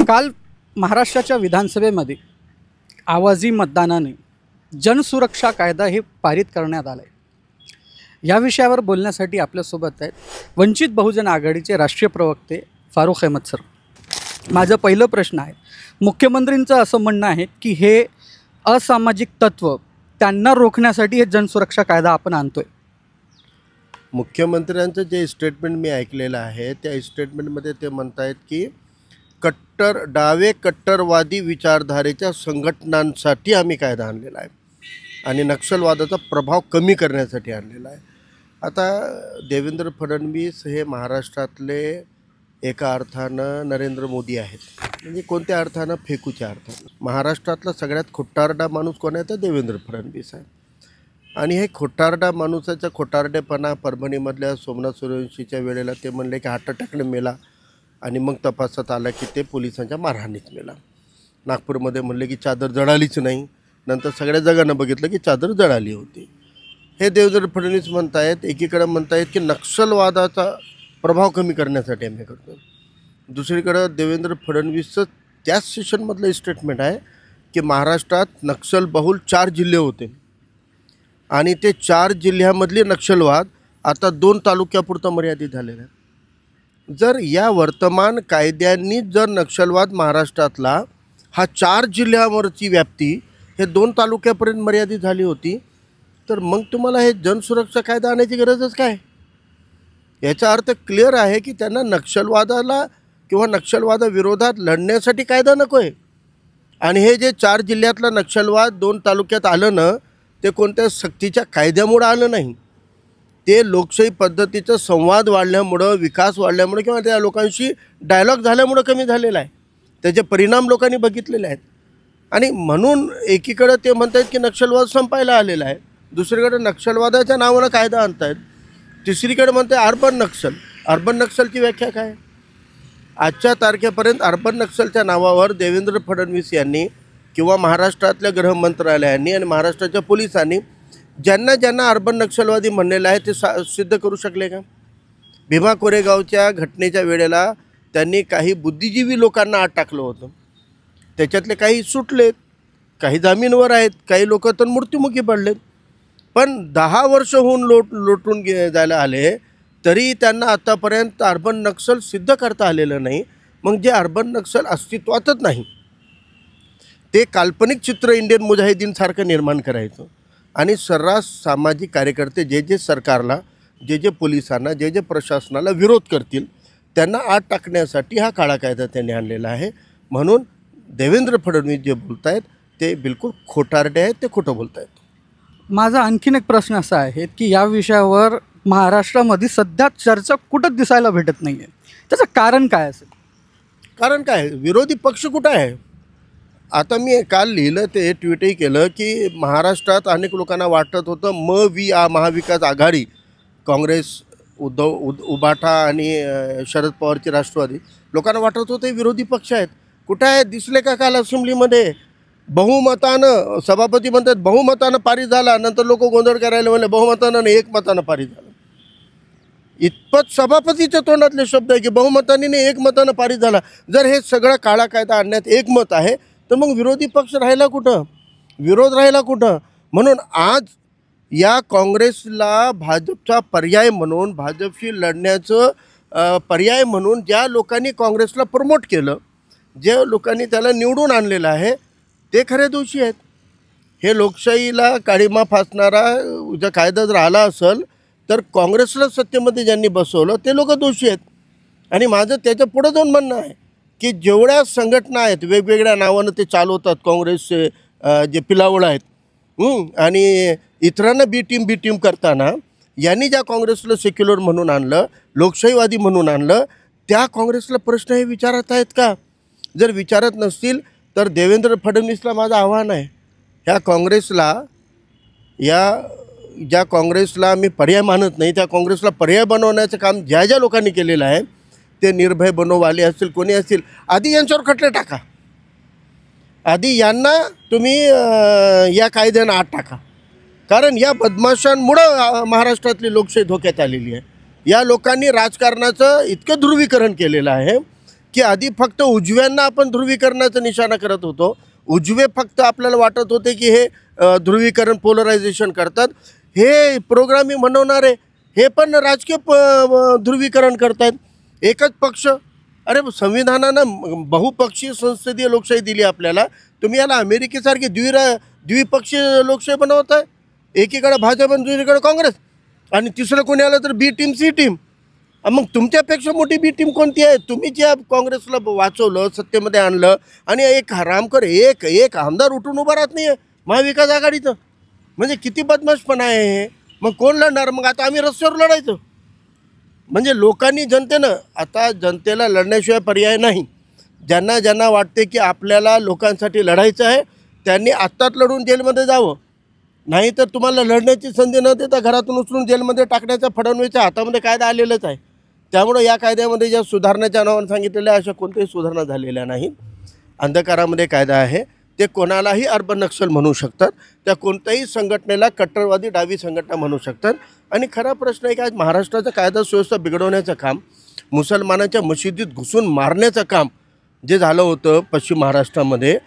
काल महाराष्ट्राच्या विधानसभेमध्ये आवाजी मतदानाने जनसुरक्षा कायदा हे पारित करण्यात आला आहे। या विषयावर बोलण्यासाठी आपल्यासोबत आहेत वंचित बहुजन आघाडीचे राष्ट्रीय प्रवक्ते फारुख अहमद सर। माझं पहिलं प्रश्न आहे, मुख्यमंत्रींचं असं म्हणणं आहे की हे असामाजिक तत्व त्यांना रोखण्यासाठी हे जनसुरक्षा कायदा आपण आणतोय। मुख्यमंत्र्यांचं जे स्टेटमेंट मी ऐकलेलं आहे त्या स्टेटमेंटमध्ये ते म्हणतायत की डावे कट्टरवादी विचारधारेच्या संघटनांसाठी आम्ही कायदा आणलेला आहे आणि नक्षलवादाचा प्रभाव कमी करण्यासाठी आणलेला आहे। आता देवेंद्र फडणवीस हे महाराष्ट्रातले एका अर्थानं नरेंद्र मोदी आहेत, म्हणजे कोणत्या अर्थानं फेकूच्या अर्थानं। महाराष्ट्रातला सगळ्यात खोटारडा माणूस कोण आहे तर देवेंद्र फडणवीस आहे। आणि हे खोटारडा माणूसाचा खोटारडेपणा परभणीमधल्या सोमनाथ सूर्यवंशीच्या वेळेला ते म्हणले की हार्ट अटॅकने मेला आणि मग तपासात आला की ते पोलिसांच्या मारहाणीत मेला। नागपूरमध्ये म्हणले की चादर जळालीच नाही, नंतर सगळ्या जगानं बघितलं की चादर जळाली होती। हे देवेंद्र फडणवीस म्हणतायत, एकीकडे म्हणतायत की नक्षलवादाचा प्रभाव कमी करण्यासाठी आम्ही करतो, दुसरीकडं देवेंद्र फडणवीसचं त्याच सेशनमधलं स्टेटमेंट आहे की महाराष्ट्रात नक्षलबहुल 4 जिल्हे होते आणि ते 4 जिल्ह्यामधले नक्षलवाद आता 2 तालुक्यापुरता मर्यादित झालेला आहे। जर या वर्तमान कायद्यांनी जर नक्षलवाद महाराष्ट्रातला हा 4 जिल्ह्यावरची व्याप्ती हे 2 तालुक्यापर्यंत मर्यादित झाली होती, तर मग तुम्हाला हे जनसुरक्षा कायदा आणायची गरजच काय? याचा अर्थ क्लिअर आहे की त्यांना नक्षलवादाला किंवा नक्षलवादाविरोधात लढण्यासाठी कायदा नको आहे। आणि हे जे 4 जिल्ह्यातला नक्षलवाद 2 तालुक्यात आलं ना, ते कोणत्या सक्तीच्या कायद्यामुळं आलं नाही, ते लोकशाही पद्धतीचं संवाद वाढल्यामुळं, विकास वाढल्यामुळं किंवा त्या लोकांशी डायलॉग झाल्यामुळं कमी झालेला आहे। त्याचे परिणाम लोकांनी बघितलेले आहेत। आणि म्हणून एकीकडं ते म्हणतात की नक्षलवाद संपायला आलेला आहे, दुसरीकडे नक्षलवादाच्या नावानं कायदा आणतायत, तिसरीकडे म्हणते अर्बन नक्षल। अर्बन नक्षलची व्याख्या काय? आजच्या तारखेपर्यंत अर्बन नक्षलच्या नावावर देवेंद्र फडणवीस यांनी किंवा महाराष्ट्रातल्या गृह मंत्रालयांनी आणि महाराष्ट्राच्या पोलिसांनी ज्यांना ज्यांना अर्बन नक्षलवादी म्हणलेलं आहे ते सिद्ध करू शकले का? भीमा कोरेगावच्या घटनेच्या वेळेला त्यांनी काही बुद्धिजीवी लोकांना आत टाकलं होतं, त्याच्यातले काही सुटलेत, काही जामीनवर आहेत, काही लोक तर मृत्युमुखी पडलेत, पण 10 वर्ष होऊन लोटून जायला आले तरी त्यांना आतापर्यंत अर्बन नक्षल सिद्ध करता आलेलं नाही। मग जे अर्बन नक्षल अस्तित्वातच नाही ते काल्पनिक चित्र इंडियन मुजाहिदीनसारखं निर्माण करायचं आणि सर्रास सामाजिक कार्यकर्ते जे सरकारला, जे पोलिसांना, जे प्रशासनाला विरोध करतील त्यांना आत टाकण्यासाठी हा काळा कायदा त्यांनी आणलेला आहे। म्हणून देवेंद्र फडणवीस जे बोलत आहेत ते बिलकुल खोटारडे आहेत, ते खोटं बोलत आहेत। माझा आणखीन एक प्रश्न असा आहे की या विषयावर महाराष्ट्रामध्ये सध्या चर्चा कुठंच दिसायला भेटत नाही आहे, त्याचं कारण काय असेल? कारण काय? विरोधी पक्ष कुठं आहे? आता मी काल लिहिलं, ते ट्विटही केलं की महाराष्ट्रात अनेक लोकांना वाटत होतं महाविकास आघाडी, काँग्रेस, उबाठा आणि शरद पवारची राष्ट्रवादी, लोकांना वाटत होतं विरोधी पक्ष आहेत। कुठं आहेत? दिसले का काल असेंब्लीमध्ये? बहुमतानं, सभापती म्हणतात बहुमतानं पारित झाला, नंतर लोक गोंधळ करायला म्हणले बहुमतानं नाही एकमतानं पारित झालं। इतपत सभापतीच्या तोंडातले शब्द आहे की बहुमताने नाही एकमतानं पारित झाला। जर हे सगळं काळा कायदा आणण्यात एकमत आहे तर मग विरोधी पक्ष राहिला कुठं? विरोध राहिला कुठं? म्हणून आज या काँग्रेसला भाजपचा पर्याय म्हणून, भाजपशी लढण्याचं पर्याय म्हणून ज्या लोकांनी काँग्रेसला प्रमोट केलं, ज्या लोकांनी त्याला निवडून आणलेलं आहे ते खरे दोषी आहेत। हे लोकशाहीला काळीमा फासणारा जर कायदा जर आला असेल तर काँग्रेसला सत्तेमध्ये ज्यांनी बसवलं ते लोक दोषी आहेत। आणि माझं त्याच्या पुढं जाऊन म्हणणं आहे की जेवढ्या संघटना आहेत वेगवेगळ्या नावानं ते चालवतात, काँग्रेसचे जे पिलावळ आहेत आणि इतरांना बी टीम करताना यांनी ज्या काँग्रेसला सेक्युलर म्हणून आणलं, लोकशाहीवादी म्हणून आणलं, त्या काँग्रेसला प्रश्न हे विचारत आहेत का? जर विचारत नसतील तर देवेंद्र फडणवीसला माझं आव्हान आहे, ह्या काँग्रेसला, ज्या काँग्रेसला मी पर्याय मानत नाही त्या काँग्रेसला पर्याय बनवण्याचं काम ज्या लोकांनी केलेलं आहे, ते निर्भय बनववाले असतील, कोणी असतील, आधी यांच्यावर खटले टाका, आधी यांना तुम्ही या कायद्यानं आत टाका। कारण या बदमाशांमुळं महाराष्ट्रातली लोकशाही धोक्यात आलेली आहे। या लोकांनी राजकारणाचं इतकं ध्रुवीकरण केलेलं आहे की आधी फक्त उजव्यांना आपण ध्रुवीकरणाचा निशाणा करत होतो. उजवे फक्त आपल्याला वाटत होते की हे ध्रुवीकरण पोलरायझेशन करतात. हे प्रोग्रामी म्हणवणारे हे पण राजकीय ध्रुवीकरण करतात. एकच पक्ष, अरे संविधानानं बहुपक्षीय संसदीय लोकशाही दिली आपल्याला. तुम्ही याला अमेरिकेसारखी द्विपक्षीय लोकशाही बनवत आहे. एकीकडे भाजप आणि दुसरीकडे काँग्रेस, आणि तिसरं कोणी आलं तर बी टीम सी टीम. मग तुमच्यापेक्षा मोठी बी टीम कोणती आहे? तुम्ही ज्या काँग्रेसला वाचवलं, सत्तेमध्ये आणलं, आणि एक हरामकर एक आमदार उठून उभा राहत नाही आहे महाविकास आघाडीचं. म्हणजे किती बदमाशपणा आहे हे. मग कोण लढणार? मग आता आम्ही रस्त्यावर लढायचं. म्हणजे लोकांनी, जनतेनं, आता जनतेला लढण्याशिवाय पर्याय नाही. ज्यांना वाटते की आपल्याला लोकांसाठी लढायचं आहे त्यांनी आत्ताच लढून जेलमध्ये जावं. नाही तर तुम्हाला लढण्याची संधी न देता घरातून उचलून जेलमध्ये टाकण्याचा फडणवीसच्या हातामध्ये कायदा आलेलाच आहे. त्यामुळं या कायद्यामध्ये ज्या सुधारण्याच्या नावानं सांगितलेल्या अशा कोणत्याही सुधारणा झालेल्या नाहीत. अंधकारामध्ये कायदा आहे. ते कोणालाही अर्बन नक्षल म्हणू शकतात. त्या कोणत्याही संघटनेला कट्टरवादी डावी संघटना म्हणू शकतात. आणि खरा प्रश्न आहे की आज महाराष्ट्राचा कायदा सुव्यवस्था बिघडवण्याचं काम, मुसलमानांच्या मशिदीत घुसून मारण्याचं काम जे झालं होतं पश्चिम महाराष्ट्रामध्ये,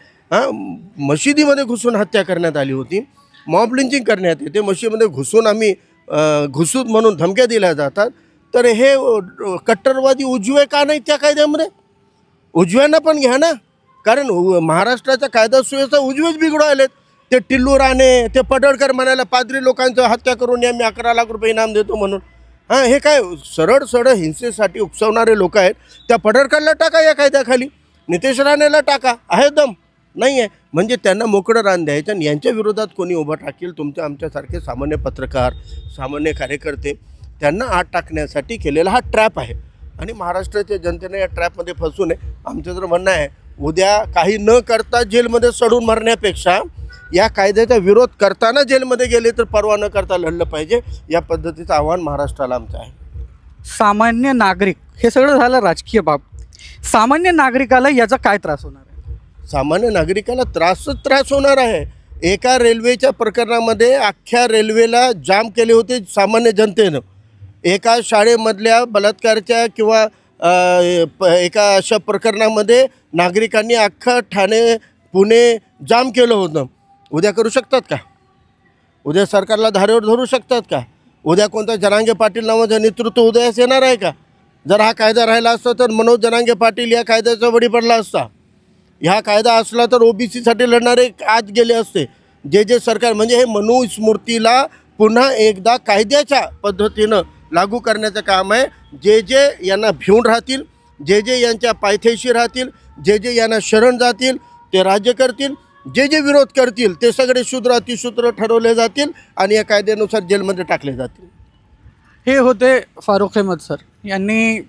मशिदीमध्ये घुसून हत्या करण्यात आली होती, मॉब लिंचिंग करण्यात येते, मशिदीमध्ये घुसून आम्ही घुसूत म्हणून धमक्या दिल्या जातात. तर हे कट्टरवादी उजवे का नाही त्या कायद्यामध्ये? उजव्यांना पण घ्या ना, कारण महाराष्ट्राचा कायदा सुव्यवस्था उजवेच बिघडवायलेत. ते टिल्लू राणे, ते पडळकर म्हणायला पादरी लोकांचं हत्या करून आम्ही 11 लाख रुपये इनाम देतो म्हणून. हे काय सरळ हिंसेसाठी उकसवणारे लोक आहेत. त्या पडळकरला टाका या कायद्याखाली, नितेश राणेला टाका, आहे दम नाही आहे. म्हणजे त्यांना मोकळं रान द्यायचं. आणि यांच्या विरोधात कोणी उभं टाकेल, तुमच्या आमच्यासारखे सामान्य पत्रकार, सामान्य कार्यकर्ते, त्यांना आत टाकण्यासाठी केलेला हा ट्रॅप आहे. आणि महाराष्ट्राच्या जनतेने या ट्रॅपमध्ये फसू नये. आमचं तर म्हणणं आहे, उद्या काही न करता जेलमध्ये सडून मरण्यापेक्षा या कायद्याचा विरोध करताना जेलमध्ये गेले तर परवा न करता लढलं पाहिजे. या पद्धतीचं आव्हान महाराष्ट्राला आमचं आहे. सामान्य नागरिक, हे सगळं झालं राजकीय बाब. सामान्य नागरिकाला याचा काय त्रास होणार आहे? सामान्य नागरिकाला त्रास होणार आहे. एका रेल्वेच्या प्रकरणामध्ये अख्ख्या रेल्वेला जाम केले होते सामान्य जनतेनं. एका शाळेमधल्या बलात्काराच्या किंवा एका अशा प्रकरणामध्ये नागरिकांनी अख्खं ठाणे पुणे जाम केलं होतं. उद्या करू शकतात का? उद्या सरकारला धारेवर धरू शकतात का? उद्या कोणता जरांगे पाटील नावाचं नेतृत्व उदयास येणार आहे का? जर हा कायदा राहिला असता तर मनोज जरांगे पाटील या कायद्याचा बळी पडला असता. ह्या कायदा असला तर ओबीसीसाठी लढणारे आज गेले असते. जे सरकार, म्हणजे हे मनुस्मृतीला पुन्हा एकदा कायद्याच्या पद्धतीनं लागू करण्याचं काम आहे. जे यांना भिवून राहतील, जे यांच्या पायथ्याशी राहतील, जे यांना शरण जातील ते राज्य करतील, जे विरोध करतील ते सगळे शूद्र अतिशूद्र ठरवले जातील आणि या कायद्यानुसार जेलमध्ये टाकले जातील. हे होते फारुख अहमद सर. यांनी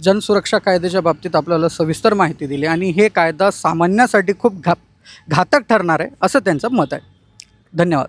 जनसुरक्षा कायद्याच्या बाबतीत आपल्याला सविस्तर माहिती दिली आणि हे कायदा सामान्यासाठी खूप घातक ठरणार आहे असं त्यांचं मत आहे. धन्यवाद.